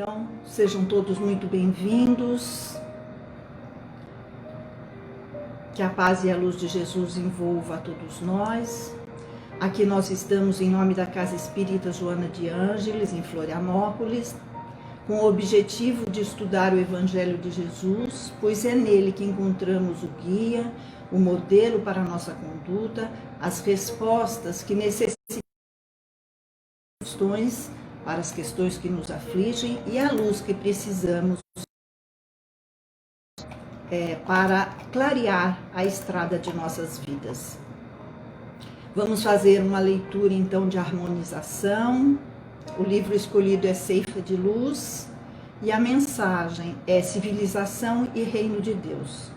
Então, sejam todos muito bem-vindos. Que a paz e a luz de Jesus envolva a todos nós. Aqui nós estamos em nome da Casa Espírita Joana de Ângeles, em Florianópolis, com o objetivo de estudar o Evangelho de Jesus, pois é nele que encontramos o guia, o modelo para a nossa conduta, as respostas que necessitamos para as questões que nos afligem e a luz que precisamos para clarear a estrada de nossas vidas. Vamos fazer uma leitura então de harmonização. O livro escolhido é Ceifa de Luz e a mensagem é Civilização e Reino de Deus.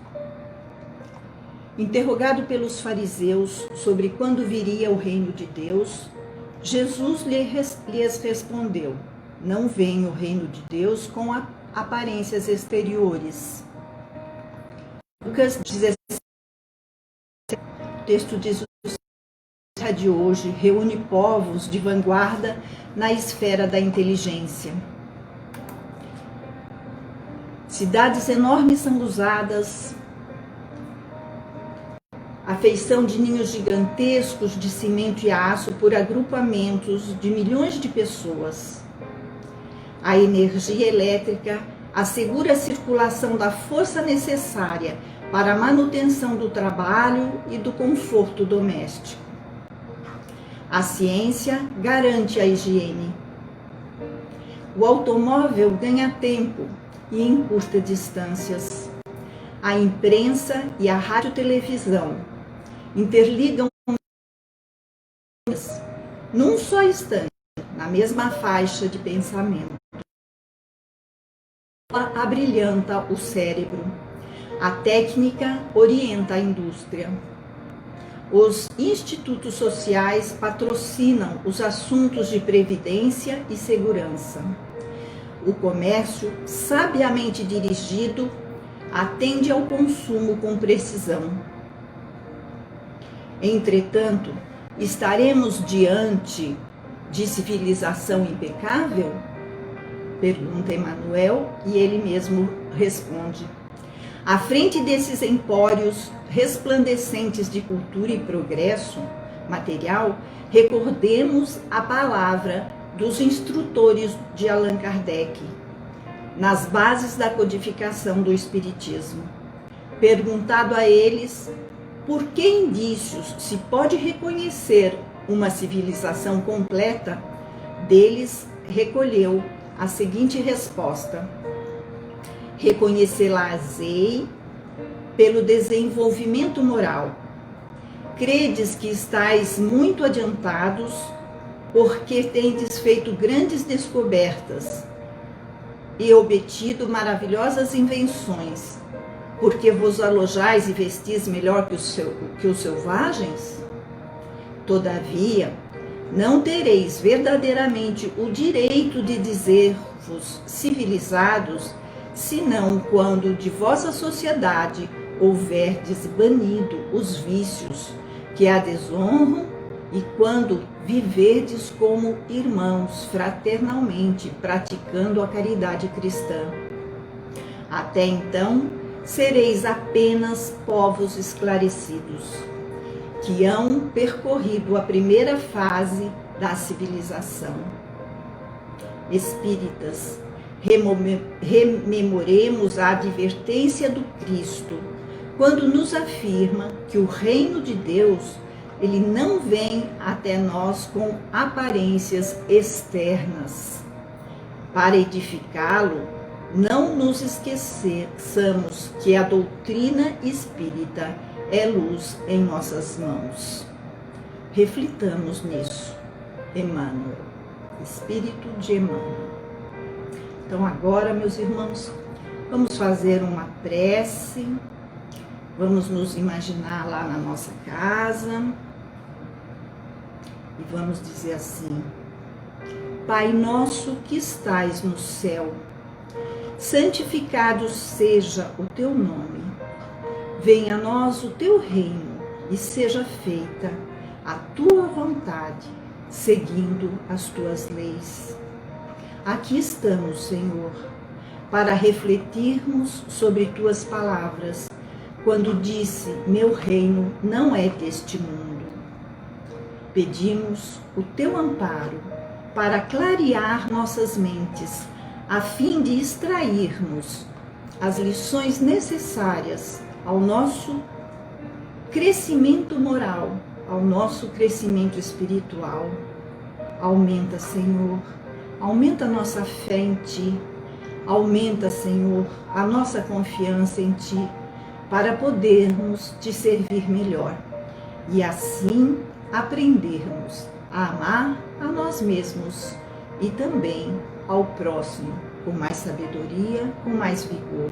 Interrogado pelos fariseus sobre quando viria o reino de Deus, Jesus lhes respondeu: não vem o reino de Deus com aparências exteriores. Lucas 17, o texto diz: a de hoje reúne povos de vanguarda na esfera da inteligência. Cidades enormes são usadas, a feição de ninhos gigantescos de cimento e aço por agrupamentos de milhões de pessoas. A energia elétrica assegura a circulação da força necessária para a manutenção do trabalho e do conforto doméstico. A ciência garante a higiene. O automóvel ganha tempo e encurta distâncias. A imprensa e a radiotelevisão interligam num só instante, na mesma faixa de pensamento. Ela abrilhanta o cérebro. A técnica orienta a indústria. Os institutos sociais patrocinam os assuntos de previdência e segurança. O comércio, sabiamente dirigido, atende ao consumo com precisão. Entretanto, estaremos diante de civilização impecável? Pergunta Emmanuel e ele mesmo responde: à frente desses empórios resplandecentes de cultura e progresso material, recordemos a palavra dos instrutores de Allan Kardec, nas bases da codificação do Espiritismo. Perguntado a eles por que indícios se pode reconhecer uma civilização completa, deles recolheu a seguinte resposta: reconhecê-la-ei pelo desenvolvimento moral. Credes que estáis muito adiantados, porque tendes feito grandes descobertas e obtido maravilhosas invenções, porque vos alojais e vestis melhor que os selvagens? Todavia, não tereis verdadeiramente o direito de dizer-vos civilizados, senão quando de vossa sociedade houverdes banido os vícios que a desonram e quando viverdes como irmãos fraternalmente, praticando a caridade cristã. Até então, sereis apenas povos esclarecidos, que hão percorrido a primeira fase da civilização. Espíritas, rememoremos a advertência do Cristo, quando nos afirma que o reino de Deus, ele não vem até nós com aparências externas. Para edificá-lo, não nos esqueçamos que a doutrina espírita é luz em nossas mãos. Reflitamos nisso. Emmanuel, Espírito de Emmanuel. Então agora, meus irmãos, vamos fazer uma prece. Vamos nos imaginar lá na nossa casa e vamos dizer assim: Pai nosso que estais no céu, santificado seja o teu nome. Venha a nós o teu reino e seja feita a tua vontade, seguindo as tuas leis. aqui estamos, Senhor, para refletirmos sobre tuas palavras, quando disse: meu reino não é deste mundo. Pedimos o teu amparo para clarear nossas mentes, a fim de extrairmos as lições necessárias ao nosso crescimento moral, ao nosso crescimento espiritual. Aumenta, Senhor, aumenta a nossa fé em Ti, aumenta, Senhor, a nossa confiança em Ti, para podermos Te servir melhor e assim aprendermos a amar a nós mesmos e também ao próximo, com mais sabedoria, com mais vigor.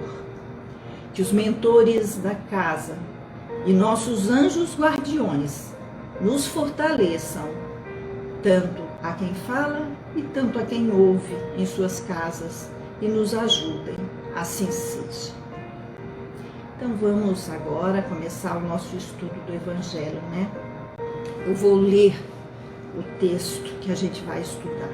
Que os mentores da casa e nossos anjos guardiões nos fortaleçam, tanto a quem fala e tanto a quem ouve em suas casas, e nos ajudem, assim seja. Então vamos agora começar o nosso estudo do Evangelho, né? Eu vou ler o texto que a gente vai estudar.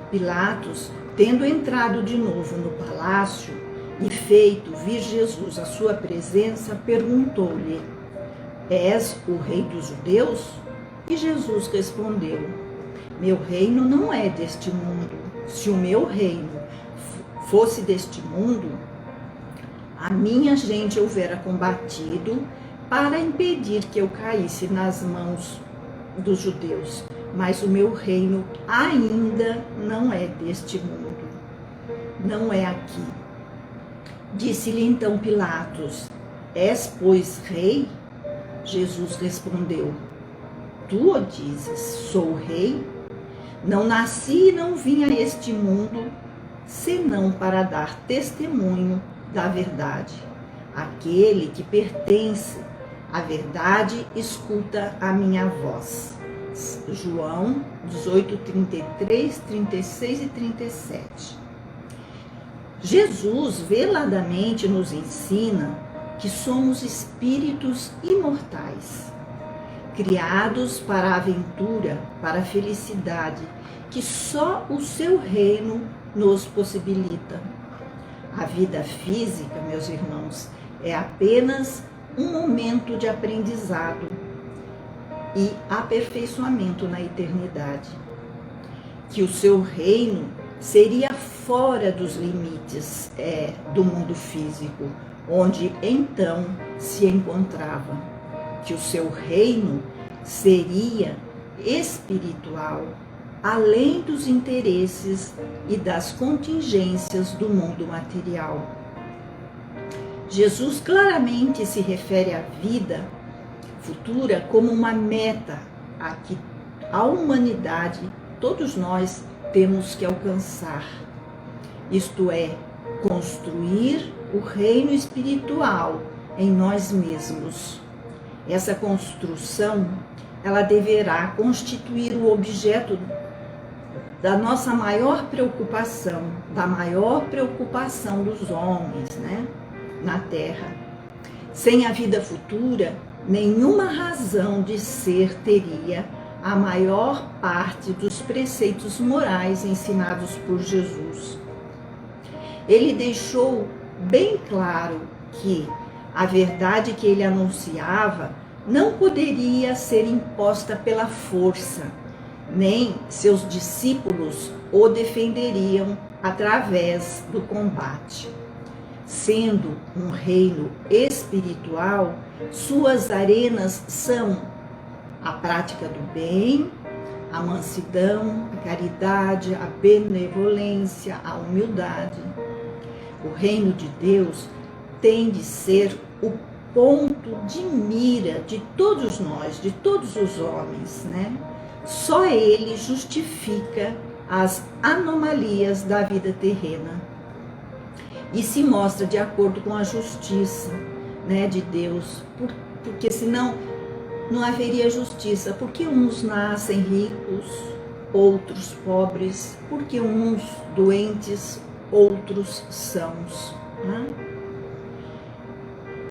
Pilatos, tendo entrado de novo no palácio e feito vir Jesus à sua presença, perguntou-lhe: és o rei dos judeus? E Jesus respondeu: meu reino não é deste mundo. Se o meu reino fosse deste mundo, a minha gente houvera combatido para impedir que eu caísse nas mãos dos judeus. Mas o meu reino ainda não é deste mundo, não é aqui. Disse-lhe então Pilatos: és, pois, rei? Jesus respondeu: tu o dizes, sou rei? Não nasci e não vim a este mundo, senão para dar testemunho da verdade. Aquele que pertence à verdade escuta a minha voz. João 18, 33, 36 e 37. Jesus veladamente nos ensina que somos espíritos imortais, criados para a aventura, para a felicidade, que só o seu reino nos possibilita. A vida física, meus irmãos, é apenas um momento de aprendizado e aperfeiçoamento na eternidade. Que o seu reino seria fora dos limites do mundo físico, onde então se encontrava. Que o seu reino seria espiritual, além dos interesses e das contingências do mundo material. Jesus claramente se refere à vida futura como uma meta a que a humanidade, todos nós, temos que alcançar. Isto é, construir o reino espiritual em nós mesmos. Essa construção, ela deverá constituir o objeto da nossa maior preocupação, da maior preocupação dos homens, né, na Terra. Sem a vida futura, nenhuma razão de ser teria a maior parte dos preceitos morais ensinados por Jesus. Ele deixou bem claro que a verdade que ele anunciava não poderia ser imposta pela força, nem seus discípulos o defenderiam através do combate. Sendo um reino espiritual, suas arenas são a prática do bem, a mansidão, a caridade, a benevolência, a humildade. O reino de Deus tem de ser o ponto de mira de todos nós, de todos os homens, né? Só ele justifica as anomalias da vida terrena e se mostra de acordo com a justiça, né, de Deus, porque senão não haveria justiça. Porque uns nascem ricos, outros pobres, porque uns doentes, outros sãos, né?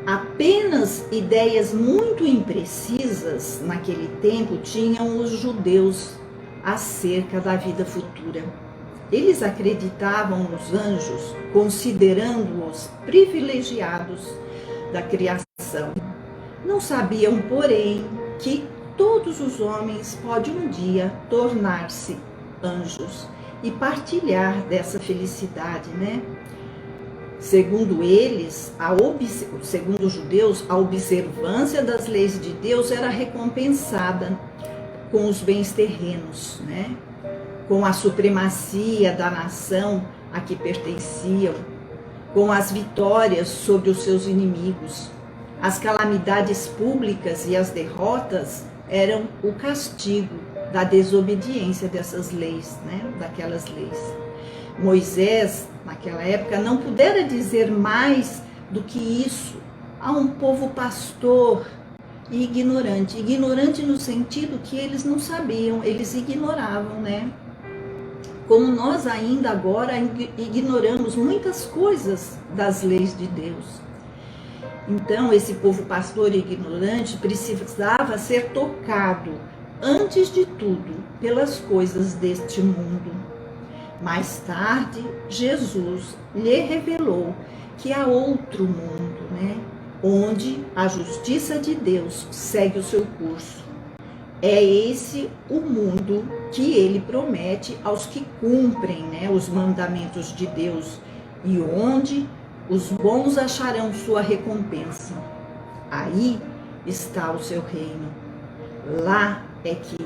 Apenas ideias muito imprecisas naquele tempo tinham os judeus acerca da vida futura. Eles acreditavam nos anjos, considerando-os privilegiados da criação. Não sabiam, porém, que todos os homens podem um dia tornar-se anjos e partilhar dessa felicidade, né? Segundo eles, segundo os judeus, a observância das leis de Deus era recompensada com os bens terrenos, né? Com a supremacia da nação a que pertenciam, com as vitórias sobre os seus inimigos. As calamidades públicas e as derrotas eram o castigo da desobediência dessas leis, né? Daquelas leis. Moisés, naquela época, não pudera dizer mais do que isso a um povo pastor e ignorante. Ignorante no sentido que eles não sabiam, eles ignoravam, né? Como nós ainda agora ignoramos muitas coisas das leis de Deus. Então, esse povo pastor e ignorante precisava ser tocado, antes de tudo, pelas coisas deste mundo. Mais tarde, Jesus lhe revelou que há outro mundo, né? Onde a justiça de Deus segue o seu curso. É esse o mundo que ele promete aos que cumprem, né, os mandamentos de Deus, e onde os bons acharão sua recompensa. Aí está o seu reino. Lá é que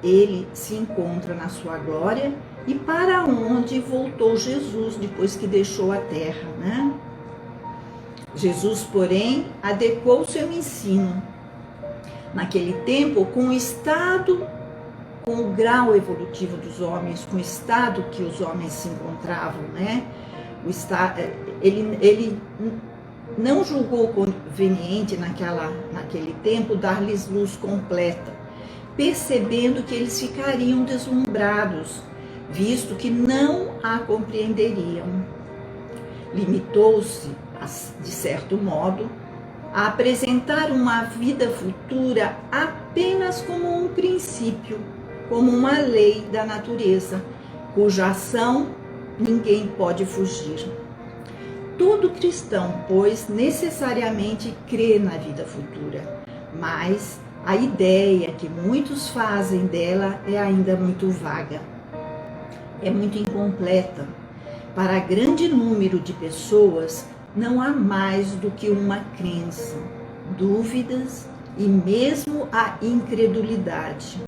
ele se encontra na sua glória e para onde voltou Jesus depois que deixou a terra, né? Jesus, porém, adequou seu ensino naquele tempo com o estado, com o grau evolutivo dos homens, com o estado que os homens se encontravam, né? Ele não julgou conveniente naquele tempo dar-lhes luz completa, percebendo que eles ficariam deslumbrados, visto que não a compreenderiam. Limitou-se, de certo modo, a apresentar uma vida futura apenas como um princípio, como uma lei da natureza, cuja ação ninguém pode fugir. Todo cristão, pois, necessariamente crê na vida futura, mas a ideia que muitos fazem dela é ainda muito vaga, é muito incompleta. Para grande número de pessoas, não há mais do que uma crença, dúvidas e mesmo a incredulidade.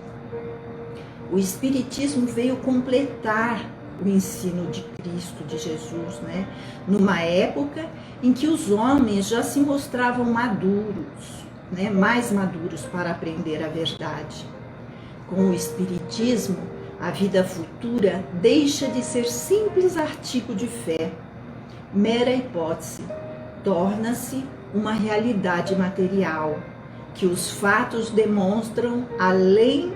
O Espiritismo veio completar o ensino de Cristo, de Jesus, né? Numa época em que os homens já se mostravam maduros, né? Mais maduros para aprender a verdade. Com o Espiritismo, a vida futura deixa de ser simples artigo de fé, mera hipótese, torna-se uma realidade material, que os fatos demonstram além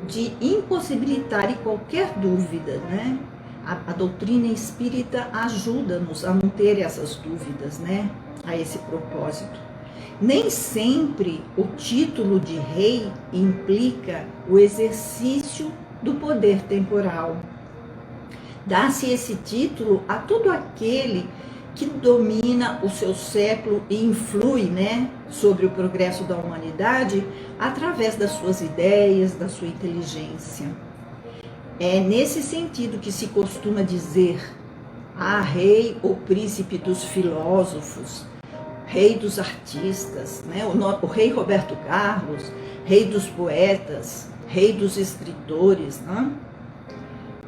de impossibilitar qualquer dúvida, né? A doutrina espírita ajuda-nos a não ter essas dúvidas, né? A esse propósito. Nem sempre o título de rei implica o exercício do poder temporal. Dá-se esse título a todo aquele que domina o seu século e influi, né, sobre o progresso da humanidade através das suas ideias, da sua inteligência. É nesse sentido que se costuma dizer: rei ou príncipe dos filósofos, rei dos artistas, né, o rei Roberto Carlos, rei dos poetas, rei dos escritores, né?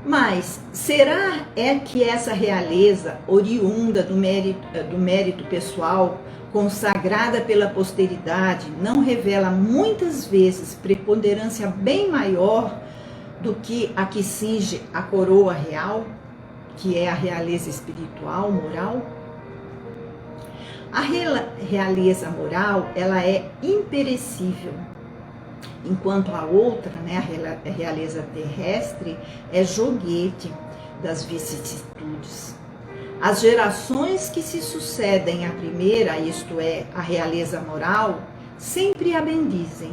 Mas será que essa realeza, oriunda do mérito pessoal, consagrada pela posteridade, não revela muitas vezes preponderância bem maior do que a que cinge a coroa real, que é a realeza espiritual, moral? A realeza moral, ela é imperecível, enquanto a outra, né, a realeza terrestre, é joguete das vicissitudes. As gerações que se sucedem à primeira, isto é, a realeza moral, sempre a bendizem,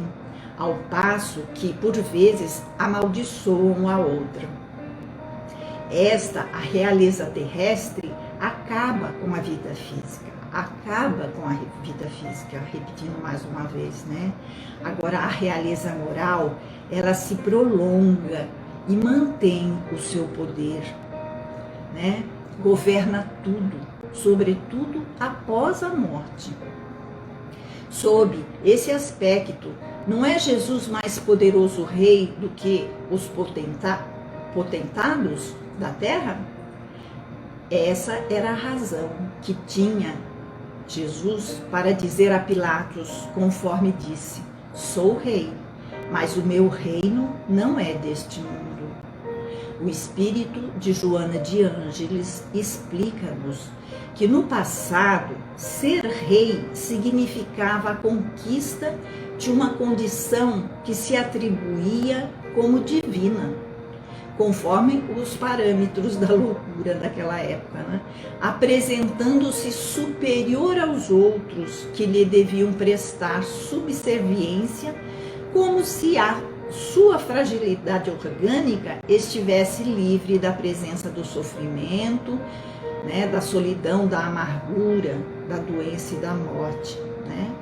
ao passo que, por vezes, amaldiçoam a outra. A realeza terrestre acaba com a vida física, repetindo mais uma vez, né? Agora, a realeza moral, ela se prolonga e mantém o seu poder, né? Governa tudo, sobretudo após a morte. Sob esse aspecto, não é Jesus mais poderoso rei do que os potentados da terra? Essa era a razão que tinha Jesus para dizer a Pilatos, conforme disse: sou rei, mas o meu reino não é deste mundo. O espírito de Joana de Ângeles explica-nos que no passado, ser rei significava a conquista de uma condição que se atribuía como divina, conforme os parâmetros da loucura daquela época, né? Apresentando-se superior aos outros que lhe deviam prestar subserviência, como se a sua fragilidade orgânica estivesse livre da presença do sofrimento, né, da solidão, da amargura, da doença e da morte, né?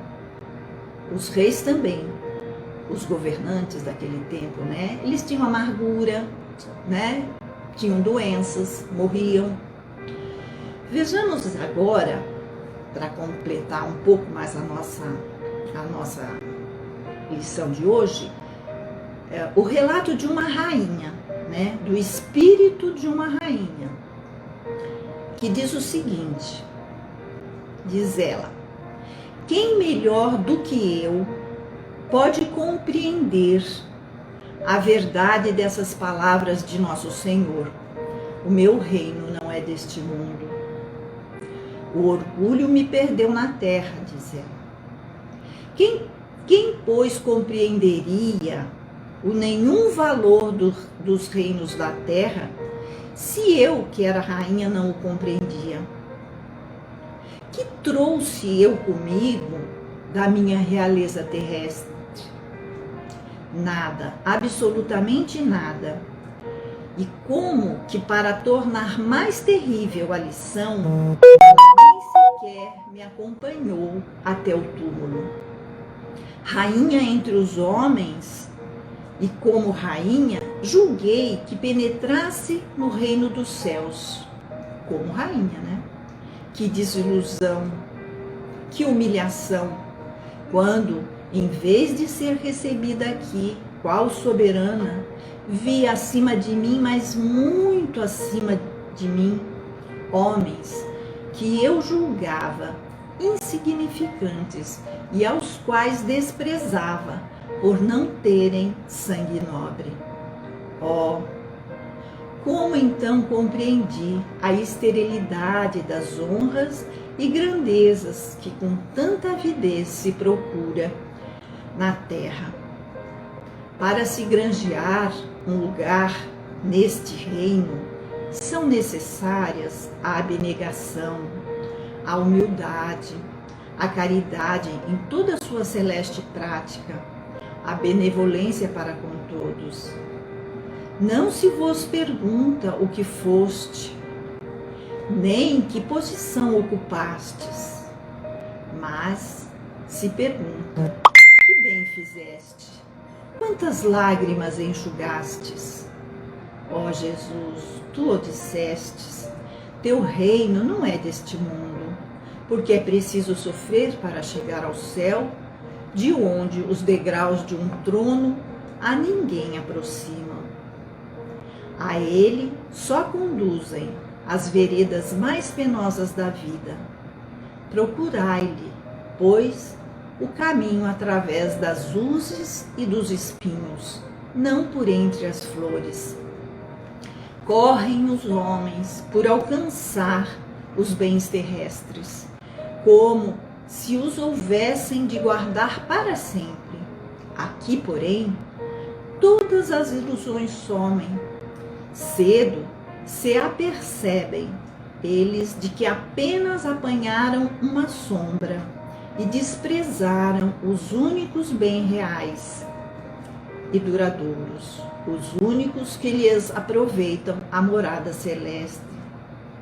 Os reis também, os governantes daquele tempo, né, eles tinham amargura, né, tinham doenças, morriam. Vejamos agora, para completar um pouco mais a nossa lição de hoje, o relato de uma rainha, né, do espírito de uma rainha, que diz o seguinte, diz ela: quem melhor do que eu pode compreender a verdade dessas palavras de nosso Senhor? O meu reino não é deste mundo. O orgulho me perdeu na terra, diz ela. Quem pois, compreenderia o nenhum valor dos reinos da terra, se eu, que era rainha, não o compreendia? Que trouxe eu comigo da minha realeza terrestre? Nada, absolutamente nada. E como que para tornar mais terrível a lição, nem sequer me acompanhou até o túmulo. Rainha entre os homens, e como rainha, julguei que penetrasse no reino dos céus. Como rainha, né? Que desilusão, que humilhação, quando, em vez de ser recebida aqui, qual soberana, vi acima de mim, mas muito acima de mim, homens que eu julgava insignificantes e aos quais desprezava por não terem sangue nobre. Oh, como então compreendi a esterilidade das honras e grandezas que com tanta avidez se procura na terra. Para se granjear um lugar neste reino, são necessárias a abnegação, a humildade, a caridade em toda a sua celeste prática, a benevolência para com todos. Não se vos pergunta o que foste, nem que posição ocupastes, mas se pergunta: que bem fizeste? Quantas lágrimas enxugastes? Ó Jesus, tu o dissestes, teu reino não é deste mundo, porque é preciso sofrer para chegar ao céu, de onde os degraus de um trono a ninguém aproximam. A ele só conduzem as veredas mais penosas da vida. Procurai-lhe, pois, o caminho através das uzes e dos espinhos, não por entre as flores. Correm os homens por alcançar os bens terrestres, como se os houvessem de guardar para sempre. Aqui, porém, todas as ilusões somem. Cedo se apercebem eles de que apenas apanharam uma sombra e desprezaram os únicos bens reais. e duradouros, os únicos que lhes aproveitam a morada celeste,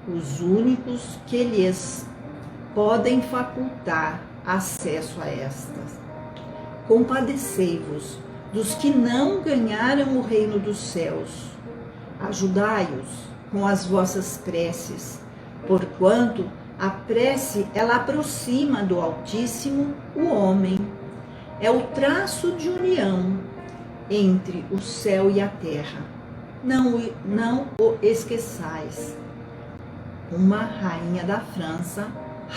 os únicos que lhes podem facultar acesso a estas. Compadecei-vos dos que não ganharam o reino dos céus. Ajudai-os com as vossas preces, porquanto a prece, ela aproxima do Altíssimo o homem. É o traço de união entre o céu e a terra. Não o esqueçais. Uma rainha da França,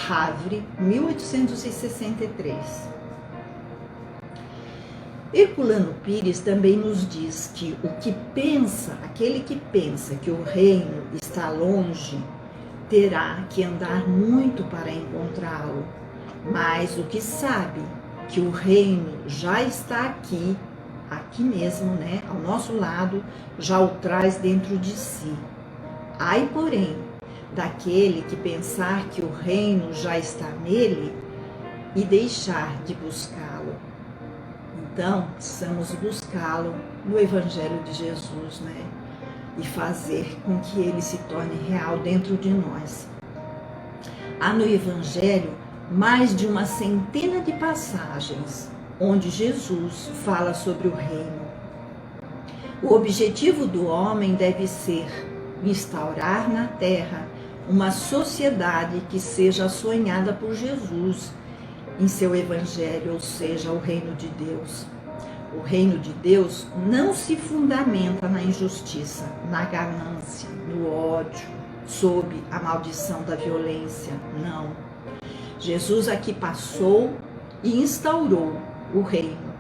Havre, 1863. Herculano Pires também nos diz que aquele que pensa que o reino está longe, terá que andar muito para encontrá-lo, mas o que sabe que o reino já está aqui mesmo, ao nosso lado, já o traz dentro de si. Ai, porém, daquele que pensar que o reino já está nele e deixar de buscá-lo. Então, precisamos buscá-lo no Evangelho de Jesus, e fazer com que ele se torne real dentro de nós. Há no Evangelho mais de uma centena de passagens onde Jesus fala sobre o reino. O objetivo do homem deve ser instaurar na terra uma sociedade que seja sonhada por Jesus em seu Evangelho, ou seja, o reino de Deus. O reino de Deus não se fundamenta na injustiça, na ganância, no ódio, sob a maldição da violência. Não. Jesus aqui passou e instaurou o reino.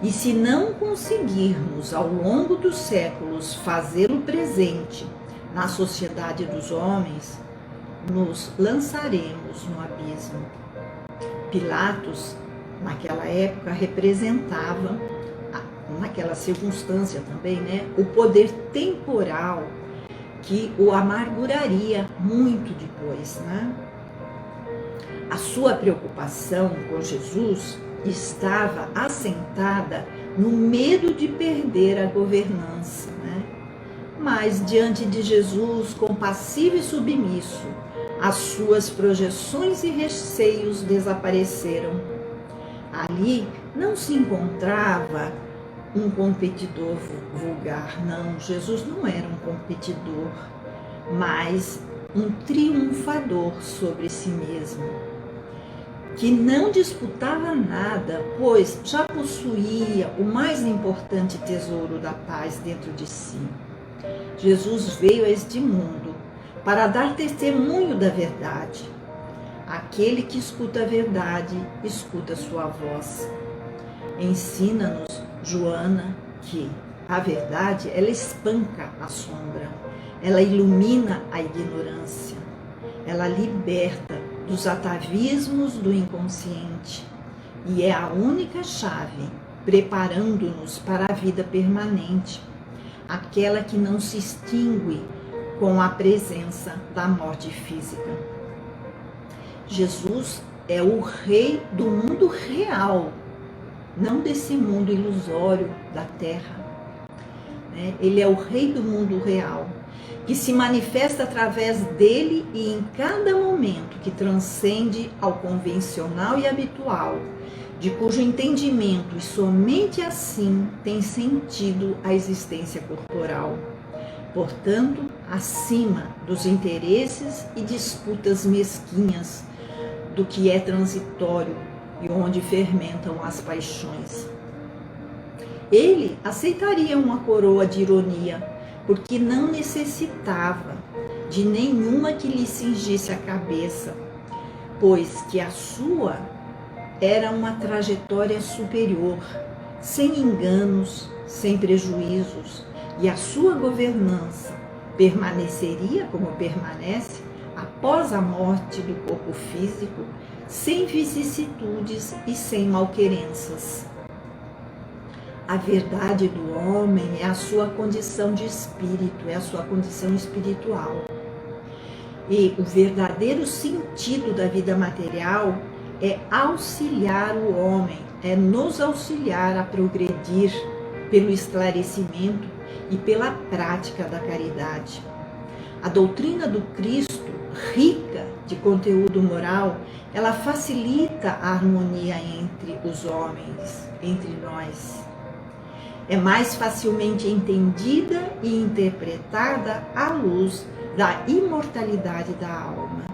E se não conseguirmos ao longo dos séculos fazê-lo presente na sociedade dos homens, nos lançaremos no abismo. Pilatos, naquela época, representava, naquela circunstância também, o poder temporal que o amarguraria muito depois. A sua preocupação com Jesus estava assentada no medo de perder a governança. Mas diante de Jesus, compassivo e submisso, as suas projeções e receios desapareceram. Ali não se encontrava um competidor vulgar, não. Jesus não era um competidor, mas um triunfador sobre si mesmo, que não disputava nada, pois já possuía o mais importante tesouro da paz dentro de si. Jesus veio a este mundo para dar testemunho da verdade. Aquele que escuta a verdade, escuta sua voz. Ensina-nos, Joana, que a verdade, ela espanca a sombra, ela ilumina a ignorância, ela liberta dos atavismos do inconsciente e é a única chave preparando-nos para a vida permanente, aquela que não se extingue com a presença da morte física. Jesus é o rei do mundo real, não desse mundo ilusório da terra. Ele é o rei do mundo real, que se manifesta através dele e em cada momento que transcende ao convencional e habitual, de cujo entendimento e somente assim tem sentido a existência corporal. Portanto, acima dos interesses e disputas mesquinhas, do que é transitório e onde fermentam as paixões. Ele aceitaria uma coroa de ironia, porque não necessitava de nenhuma que lhe cingisse a cabeça, pois que a sua era uma trajetória superior, sem enganos, sem prejuízos, e a sua governança permaneceria como permanece após a morte do corpo físico, sem vicissitudes e sem malquerenças. A verdade do homem é a sua condição de espírito, é a sua condição espiritual. E o verdadeiro sentido da vida material é auxiliar o homem, é nos auxiliar a progredir pelo esclarecimento e pela prática da caridade. A doutrina do Cristo, rica de conteúdo moral, ela facilita a harmonia entre os homens, entre nós. É mais facilmente entendida e interpretada à luz da imortalidade da alma.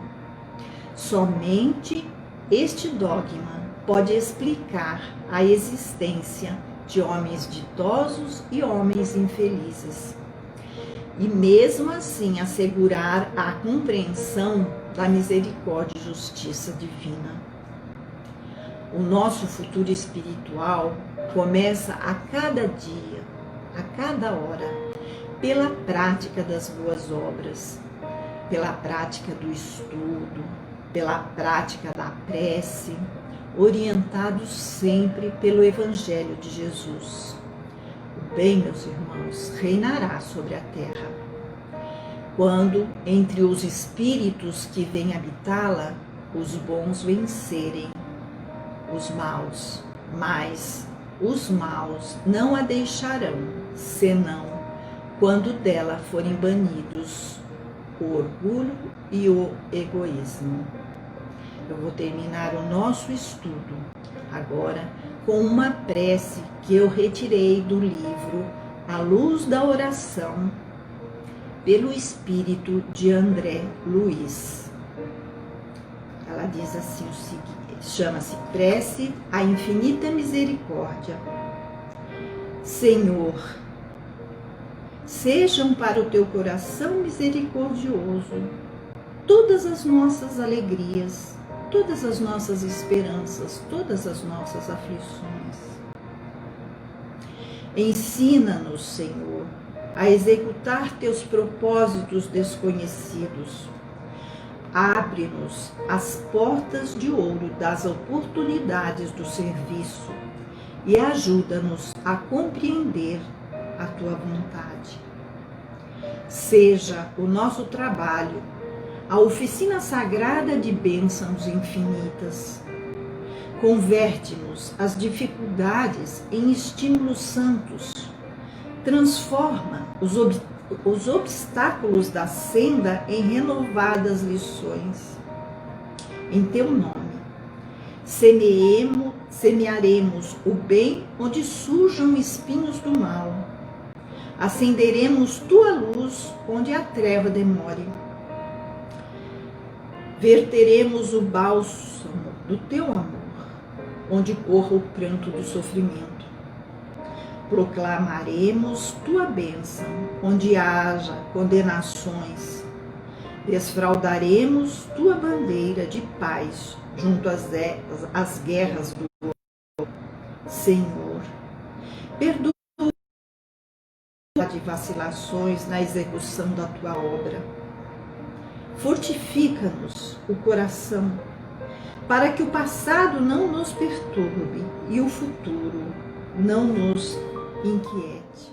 Somente este dogma pode explicar a existência de homens ditosos e homens infelizes, e mesmo assim assegurar a compreensão da misericórdia e justiça divina. O nosso futuro espiritual começa a cada dia, a cada hora, pela prática das boas obras, pela prática do estudo, pela prática da prece, orientados sempre pelo Evangelho de Jesus. O bem, meus irmãos, reinará sobre a terra, quando entre os espíritos que vêm habitá-la, os bons vencerem os maus, mas os maus não a deixarão, senão quando dela forem banidos o orgulho e o egoísmo. Eu vou terminar o nosso estudo agora com uma prece que eu retirei do livro A Luz da Oração, pelo espírito de André Luiz. Ela diz assim o seguinte, chama-se Prece à Infinita Misericórdia. Senhor, sejam para o teu coração misericordioso todas as nossas alegrias, todas as nossas esperanças, todas as nossas aflições. Ensina-nos, Senhor, a executar teus propósitos desconhecidos. Abre-nos as portas de ouro das oportunidades do serviço e ajuda-nos a compreender a tua vontade. Seja o nosso trabalho a oficina sagrada de bênçãos infinitas. Converte-nos as dificuldades em estímulos santos. Transforma os obstáculos da senda em renovadas lições. Em teu nome, semearemos o bem onde surjam espinhos do mal. Acenderemos tua luz onde a treva demore. Verteremos o bálsamo do teu amor, onde corra o pranto do sofrimento. Proclamaremos tua bênção, onde haja condenações. Desfraldaremos tua bandeira de paz junto às guerras do mundo. Senhor, perdoa de vacilações na execução da tua obra. Fortifica-nos o coração, para que o passado não nos perturbe e o futuro não nos inquiete.